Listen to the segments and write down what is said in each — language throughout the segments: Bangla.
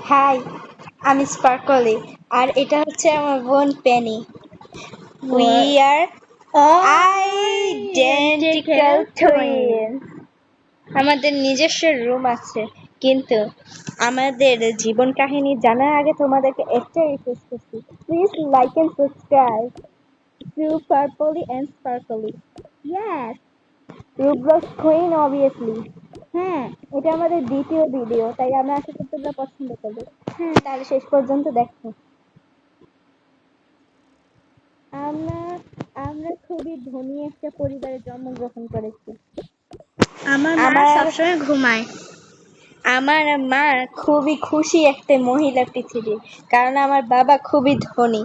হাই, আমি স্পার্কলি আর এটা হচ্ছে আমার বোন Penney. We are identical twin. আমাদের নিজস্ব রুম আছে, কিন্তু আমাদের জীবন কাহিনী জানার আগে তোমাদেরকে একটা রিকোয়েস্ট করছি, please like and subscribe to purply and sparkly. Yes, Roblox queen obviously. হ্যাঁ, এটা আমাদের দ্বিতীয় ভিডিও, তাই আমরা আশা করি তোমরা পছন্দ করবে। হ্যাঁ, তাহলে শেষ পর্যন্ত দেখো। আমরা আমরা খুবই ধনী একটা পরিবারে জন্মগ্রহণ করেছি। আমার মা আমার সবসময় ঘুমায়। আমার মা খুবই খুশি একটা মহিলা পৃথিবী, কারণ আমার বাবা খুবই ধনী।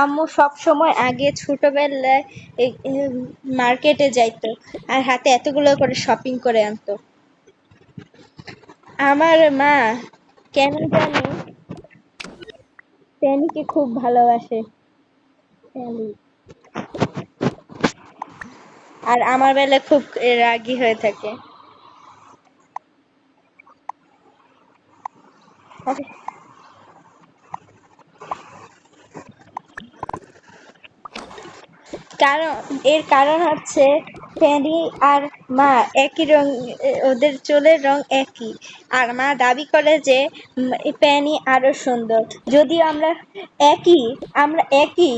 আম্মু সব সময় আগে ছোটবেলায় মার্কেটে যাইতো আর হাতে এতগুলো করে শপিং করে আনতো। আমার মা কেন জানি পেনিকে খুব ভালোবাসে। পেনি। আর আমার বেলায় খুব রাগী হয়ে থাকে। কারণ এর কারণ হচ্ছে পেনি আর মা একই রং, ওদের চুলের রং একই। আর মা দাবি করে যে পেনি আরো সুন্দর, যদিও আমরা একই,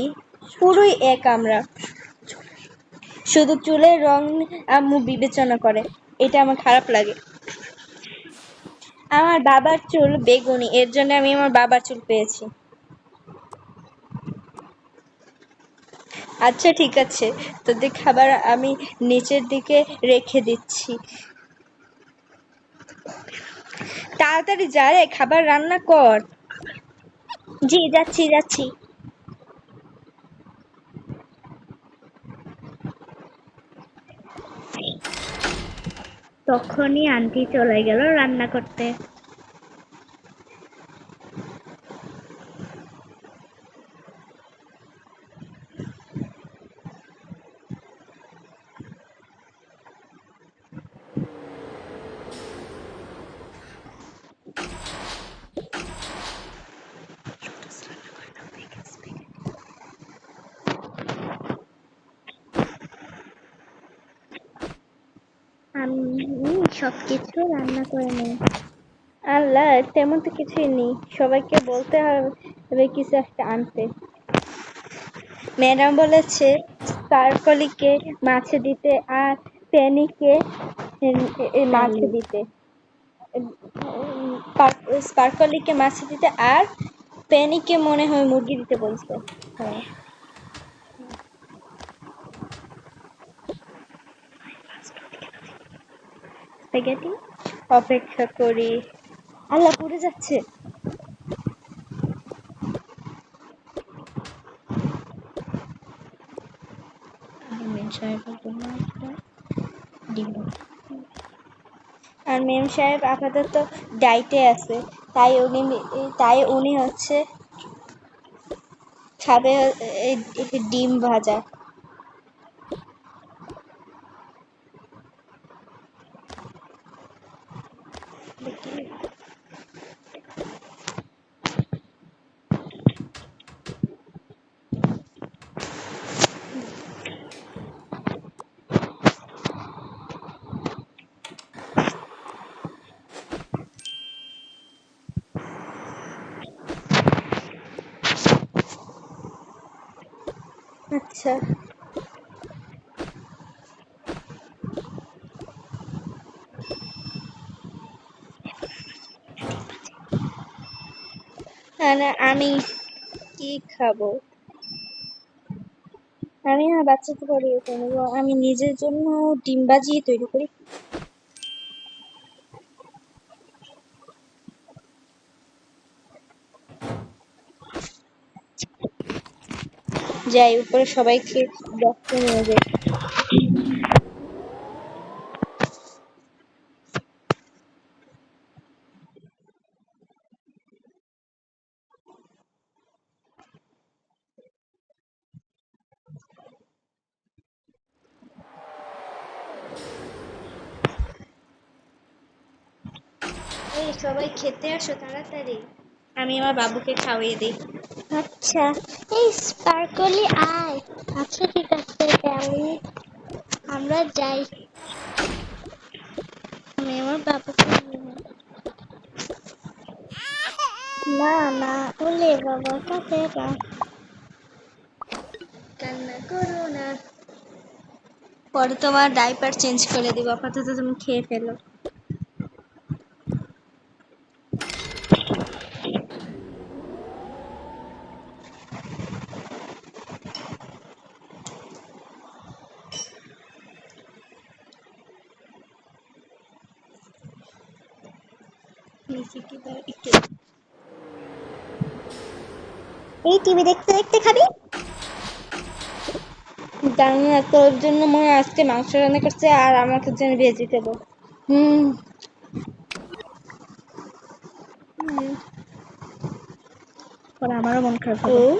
পুরোই এক। আমরা শুধু চুলের রং আম্মু বিবেচনা করে, এটা আমার খারাপ লাগে। আমার বাবার চুল বেগুনি, এর জন্য আমি আমার বাবার চুল পেয়েছি। আচ্ছা ঠিক আছে, তোদের খাবার আমি নিচের দিকে রেখে দিচ্ছি। তাড়াতাড়ি যা রে, খাবার রান্না কর। জি, যাচ্ছি যাচ্ছি। তখনই আন্টি চলে গেল রান্না করতে। আমি সবকিছু রান্না করে নেই। আল্লাহ, তেমন তো কিছুই নেই, সবাইকে বলতে হবে কিছু একটা আনতে। ম্যাডাম বলেছে স্পার্কলিকে মাছে দিতে আর পেনিকে মাছে দিতে। স্পার্কলিকে মাছে দিতে আর পেনিকে মনে হয় মুরগি দিতে বলছে। হ্যাঁ, স্প্যাগেটি। অপেক্ষা করি। আল্লাহ, পুড়ে যাচ্ছে। আর মেন সাহেবের জন্য একটা ডিম। আর মেম সাহেব আপাতত ডাইটে আছে, তাই উনি হচ্ছে খাবে ডিম ভাজা। আচ্ছা, আমি কি খাবো? আমি আমার বাচ্চাকে পড়িয়ে নেবো, আমি নিজের জন্য ডিম ভাজি তৈরি করি। যাই উপরে সবাইকে দেখতে নিয়ে যাই। এই সবাই খেতে আসো তাড়াতাড়ি। আমি আমার বাবুকে খাওয়িয়ে দিই। আচ্ছা, এই স্পার্কলি আয়। আচ্ছা ঠিক আছে, তাহলে আমরা যাই। আমি আমার বাবাকে নিয়ে নেব। না না, ওলে বাবা কাছে না। কান্না করো না, পরে তোমার ডাইপার চেঞ্জ করে দিব, আপাতত তুমি খেয়ে ফেলো। এই টিভি দেখতে দেখতে খাবি? জানি না, তোর জন্য মনে হয় আজকে মাংস রান্না করছে আর আমাকে জন্য ভেজিটেবল। হুম। পরে আমারও মন খারাপ ও হবে।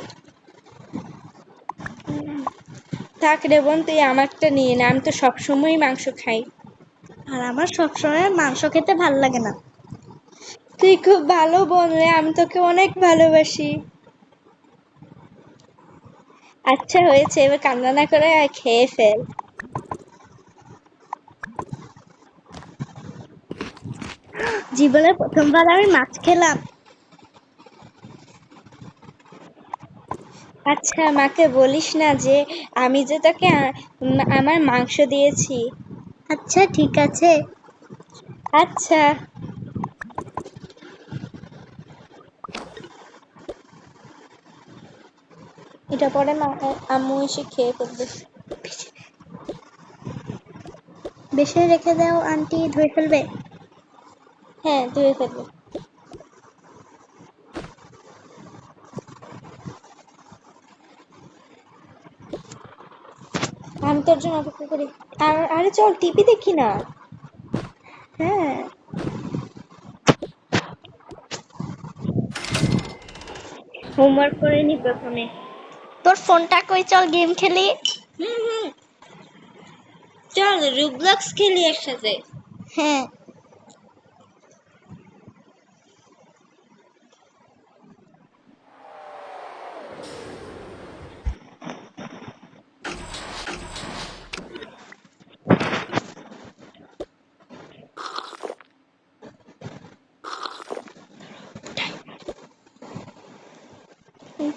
থাক রে বোন, তুই আমারটা নিয়ে না, আমি তো সবসময় মাংস খাই। আর আমার সবসময় মাংস খেতে ভাল লাগে না। তুই খুব ভালো বোন রে, আমি তোকে অনেক ভালোবাসি। আচ্ছা হয়েছে, এবার কান্না না করে আর খেয়ে ফেল। জীবনে প্রথমবার আমি মাছ খেলাম। আচ্ছা মাকে বলিস না যে আমি যে তোকে আমার মাংস দিয়েছি। আচ্ছা ঠিক আছে। আচ্ছা। এটা পরে আম্মু এসে খেয়ে ফেলবে। বেশি রেখে দাও, আন্টি ধুয়ে ফেলবে। হ্যাঁ ধুয়ে ফেলবে। আমি তোর জন্য অপেক্ষা করি। আরে চল টিভি দেখি না। হ্যাঁ, হোমওয়ার্ক করে নি প্রথমে। তোর ফোনটা কই, চল গেম খেলি। হুম, চল রুবলক্স খেলি একসাথে। হ্যাঁ,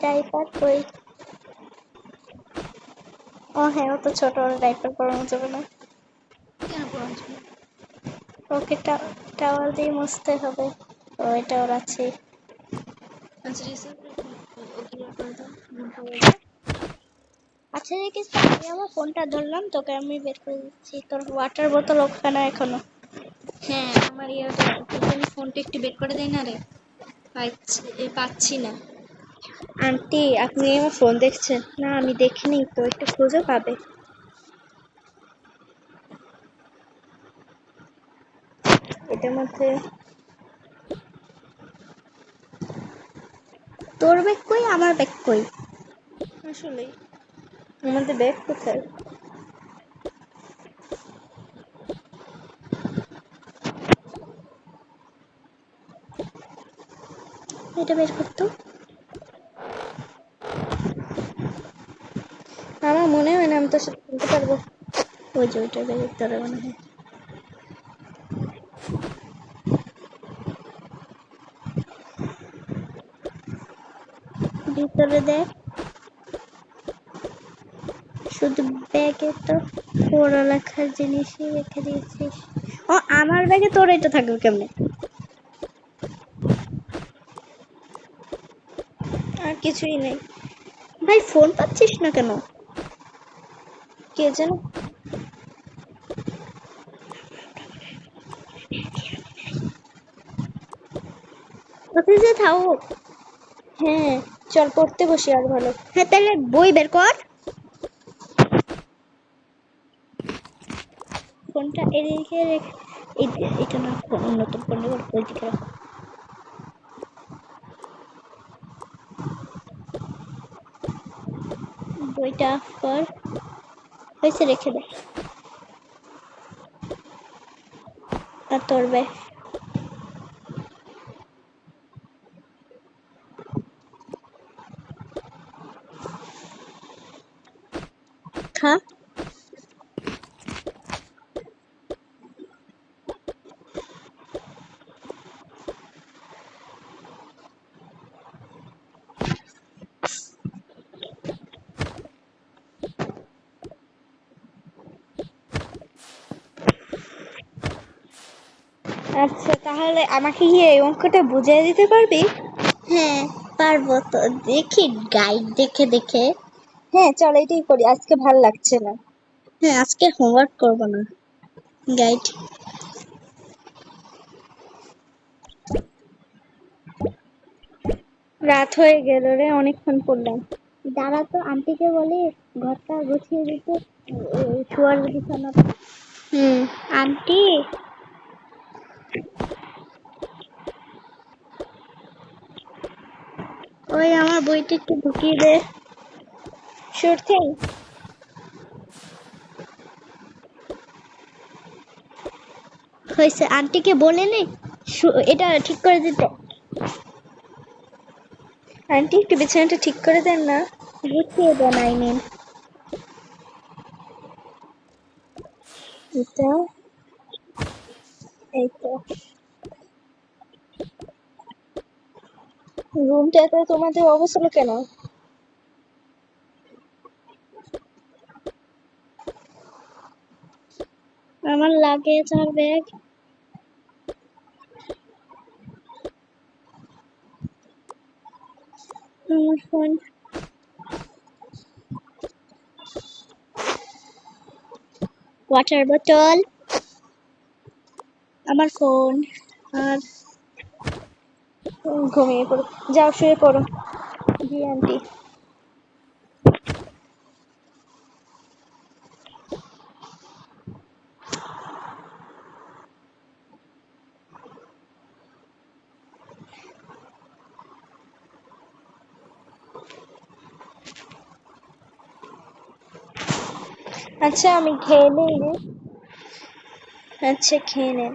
ডাইপার কই? ও হ্যাঁ, ও তো ছোট, ওর ডাইপার পরানো যাবে না। কেন পড়াচ্ছ? ওকে টাওয়াল দিয়ে মুছতে হবে। ও এটা ওর আছে। আচ্ছা রিসেন্ট ওকে করে দাও। আচ্ছা দেখিস, আমি আমার ফোনটা ধরলাম, তোকে আমি বের করে দিচ্ছি। তোর ওয়াটার বোতল ওখানে এখনো। হ্যাঁ আমার ফোনটা একটু বের করে দেয় না রে, পাচ্ছি না। আন্টি আপনি আমার ফোন দেখছেন? না আমি দেখিনি তো, একটু খুঁজে পাবে। এটার মধ্যে তোর ব্যাগ কই, আমার ব্যাগ কই? আসলে আমাদের ব্যাগ কোথায়? এটা বের করতো। আমার মনে হয় না আমি তোর সাথে খেলতে পারবো। ওই যে ওইটার ব্যাগের তোর মনে হয়। ভিতরে দেখ, শুধু ব্যাগে তো পড়ালেখার জিনিসই রেখে দিয়েছিস। ও আমার ব্যাগে তোর এটা থাকবে কেমনে? আর কিছুই নেই। ভাই ফোন পাচ্ছিস না কেন? কে যেন কোথায় যে থাকুক। হ্যাঁ চল পড়তে বসি আর ভালো। হ্যাঁ তাহলে বই বের কর। ফোনটা এদিকে রেখে, এটা না, নতুন ফোন ওইদিকে রাখ। বইটা অফ কর, হয়েছে রেখে দে। আর তোর ব্যাগ খা। আচ্ছা, তাহলে আমাকে কি এই অঙ্কটা বুঝিয়ে দিতে পারবি? হ্যাঁ পারবো তো, দেখি গাইড দেখে দেখে। হ্যাঁ চল এটাই করি, আজকে ভাল লাগছে না। হ্যাঁ আজকে হোমওয়ার্ক করবো না, গাইড। রাত হয়ে গেল রে, অনেকক্ষণ পড়লাম। দাঁড়া তো, আন্টিকে বলি ঘরটা গুছিয়ে দিতে, শোয়ার বিছানাটা। আন্টি, ওই আমার বইটা একটু ঢুকিয়ে দে। Sure thing. হয়েছে, আন্টিকে বলে নে এটা ঠিক করে দিতে। আন্টি একটু বিছানাটা ঠিক করে দেন না। গুছিয়ে দেন আইনের। এটা এই তো রুমটাতে তোমাদের অবস্থা কেন? আমার লাগেজ আর ব্যাগ। আমার ফোন, ওয়াটার বোতল, আমার ফোন আর ঘুমিয়ে পড়ো, যাও শুয়ে পড়ো। জি আন্টি। আচ্ছা আমি খেয়ে নেই রে। আচ্ছা খেয়ে নেন।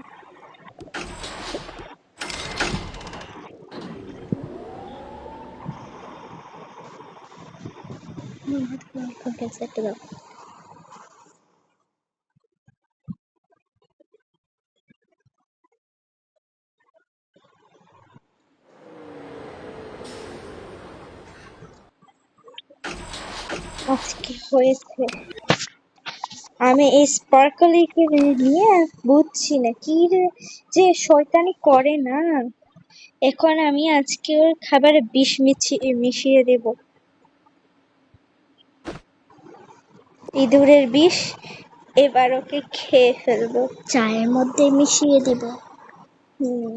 ফোন একটা দাও। আজকে হয়েছে, আমি এই স্পার্কলিকে নিয়ে বুঝছি না কি রে যে শয়তানি করে না। এখন আমি আজকে ওর খাবারে বিষ মিশিয়ে দেব, ইঁদুরের বিষ। এবার ওকে খেয়ে ফেলবো। চায়ের মধ্যে মিশিয়ে দিব। হুম।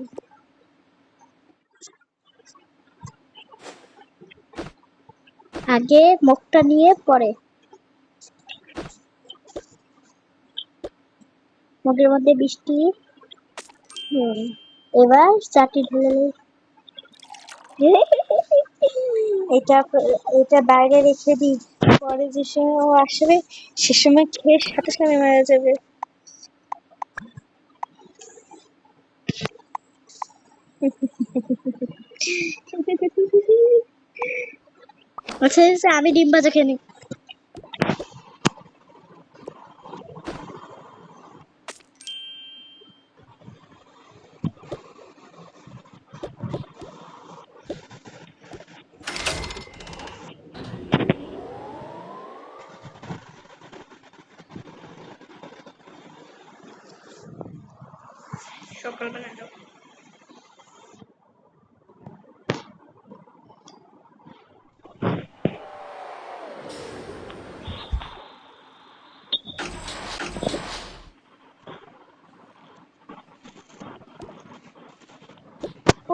আগে মগটা নিয়ে পরে মগের মধ্যে বৃষ্টি। হুম। এবার চাটি ঢেলে এটা এটা বাইরে রেখে দিই, পরে যে সময় ও আসবে সে সময় খেয়ে সাথে সাথে মারা যাবে। আচ্ছা আচ্ছা, আমি ডিম ভাজা খেয়ে নিই। সকালবেলা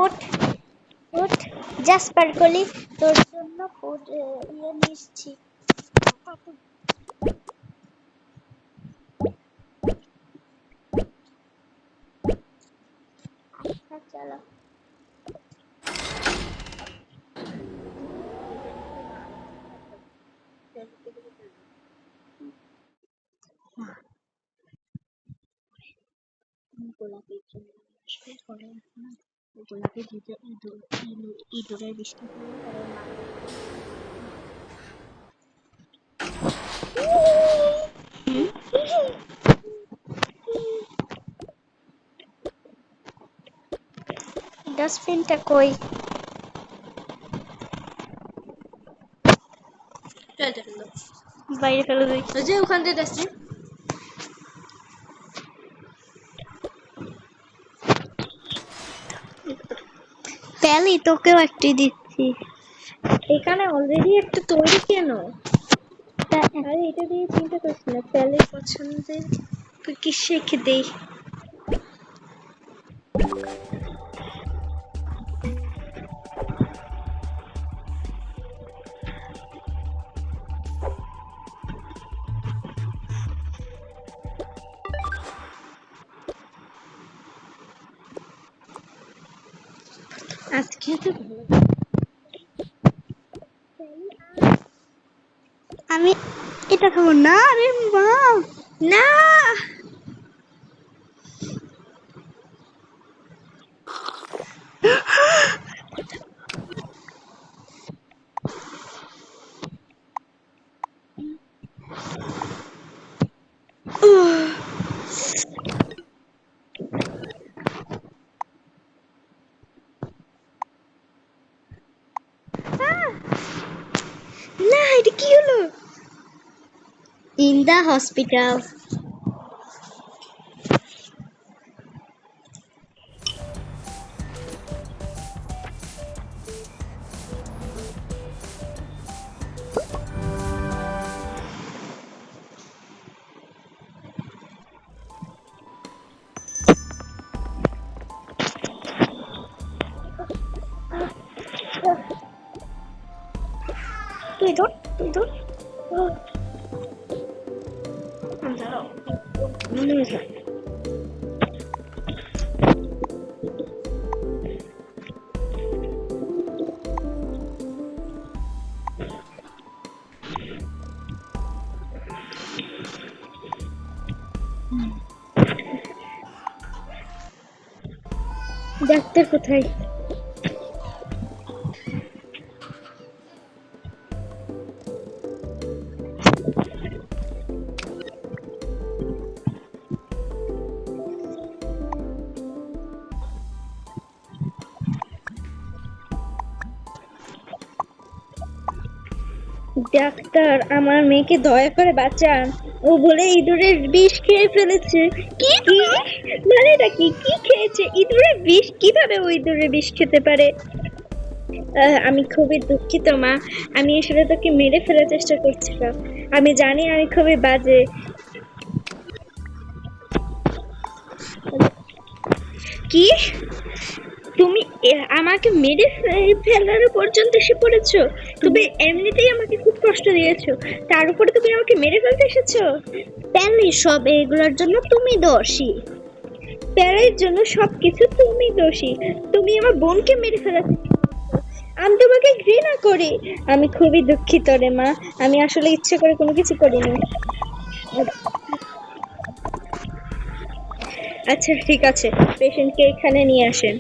উঠ উঠ, যা স্পার্কলি, তোর জন্য ইয়ে নিচ্ছি। আচ্ছা চলো। গোলাপের জন্য আসবে পরে, গোলাপের ইঁদুরের বৃষ্টি পরে পরে মারবে। ডাস্টবিনটা কই? বাইরে ফেলে দিই। যে ওখান থেকে ডাস্টবিন। পেলি তোকেও একটি দিচ্ছি। এখানে অলরেডি একটা তৈরি কেন? আরে এটা দিয়ে চিন্তা করছি না, প্যালের পছন্দের কি শিখে দেই। আজকে তো আমি এটা খাবো না রে মা। না, না এটা কি হলো? In the hospital. তুই ধর, তুই ধর। ডাক্তার কোথায়? ডাক্তার, আমার মেয়েকে দয়া করে বাঁচান, ও বলে ইঁদুরের বিষ খেয়ে ফেলেছে। কি কি মানে এটা কি কি খেয়েছে? ইঁদুরের বিষ? কিভাবে ও ইঁদুরের বিষ খেতে পারে? আমি খুবই দুঃখিত মা, আমি আসলে তোকে মেরে ফেলার চেষ্টা করছিলাম। আমি জানি আমি খুবই বাজে। কি তুমি আমাকে মেরে ফেলার পর্যন্ত এসে পড়েছো? তুমি এমনিতেই আমাকে খুব কষ্ট দিয়েছো, তার উপরে তুমি আমাকে মেরে ফেলতে এসেছো। পেলি সব এগুলোর জন্য তুমি দোষী। প্যারের জন্য সবকিছু তুমি দোষী। তুমি আমার বোনকে মেরে ফেলেছো, আমি তোমাকে ঘৃণা করি। আমি খুবই দুঃখিত রে মা, আমি আসলে ইচ্ছে করে কোনো কিছু করিনি। আচ্ছা ঠিক আছে, পেশেন্টকে এখানে নিয়ে আসেন।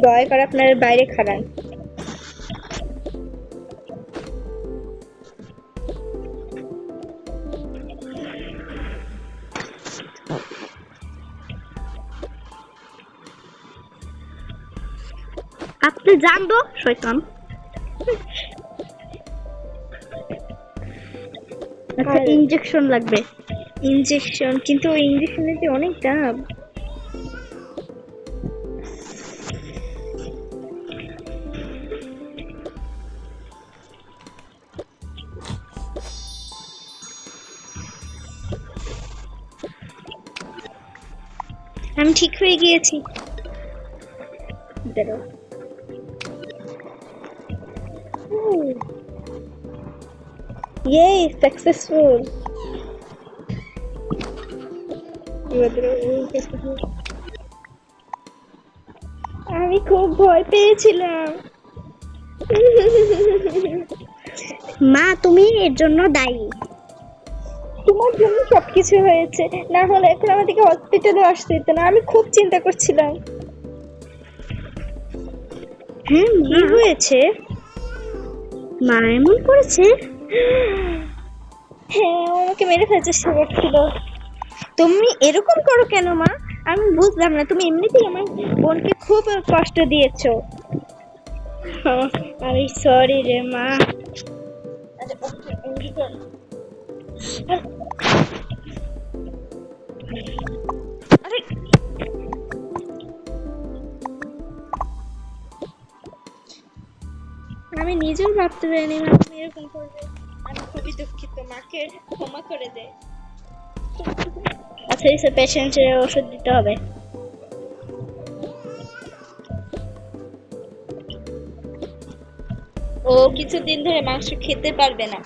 দয়া করে আপনারা বাইরে খাড়ান। আপনি জান দো শয়তান। আচ্ছা আর- ইনজেকশন লাগবে। ইনজেকশন? কিন্তু ওই ইনজেকশনের যে অনেক দাম। আমি ঠিক হয়ে গিয়েছি। দাঁড়াও। ইয়ে সাকসেসফুল। আমি খুব ভয় পেয়েছিলাম। মা তুমি এর জন্য দায়ী। তোমার জন্য সবকিছু হয়েছে, না হলে এখন আমাদেরকে হসপিটালে আসতে হতো না। আমি খুব চিন্তা করছিলাম। হ্যাঁ কি হয়েছে? মা এমন করেছে। হ্যাঁ, ও আমাকে মেরে ফেলতে চেষ্টা করছিল। তুমি এরকম করো কেন মা? আমি বুঝলাম না, তুমি এমনিতেই আমার বোনকে খুব কষ্ট দিয়েছো। আমি সরি রে মা। আরে ওকে এদিকে। আরে আমি নিজেও ভাবতে পারিনি মা তুমি এরকম করবে। আমি খুবই দুঃখিত, মাকে ক্ষমা করে দে। আচ্ছা এই পেশেন্টের ওষুধ দিতে হবে। ও কিছুদিন ধরে মাংস খেতে পারবে না।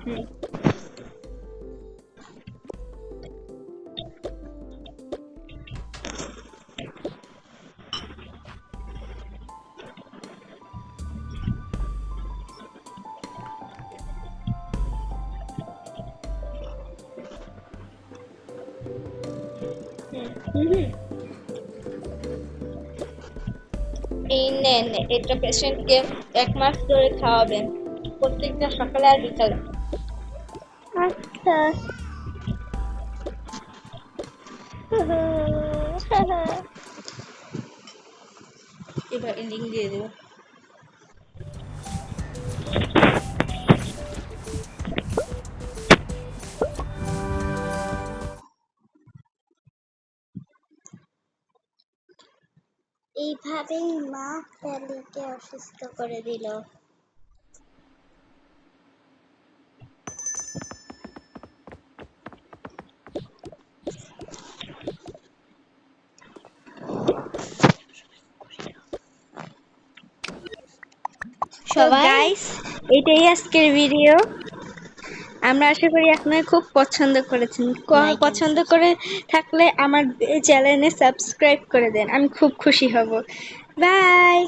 হুম। হুম হুম। এই নেন, এটা পেশেন্টকে 1 মাস ধরে খাওয়াবেন, প্রত্যেকটা সকালে আর বিকালে। আচ্ছা। এবার এন্ডিং দিয়ে দেবো। এইভাবেই মা স্যালিকে অসুস্থ করে দিল। তো সবাই গাইস, এটাই আজকের ভিডিও। আমরা আশা করি আপনারা খুব পছন্দ করেছেন। লাইক এন্ড পছন্দ করে থাকলে আমার চ্যানেলে সাবস্ক্রাইব করে দেন, আমি খুব খুশি হব। বাই।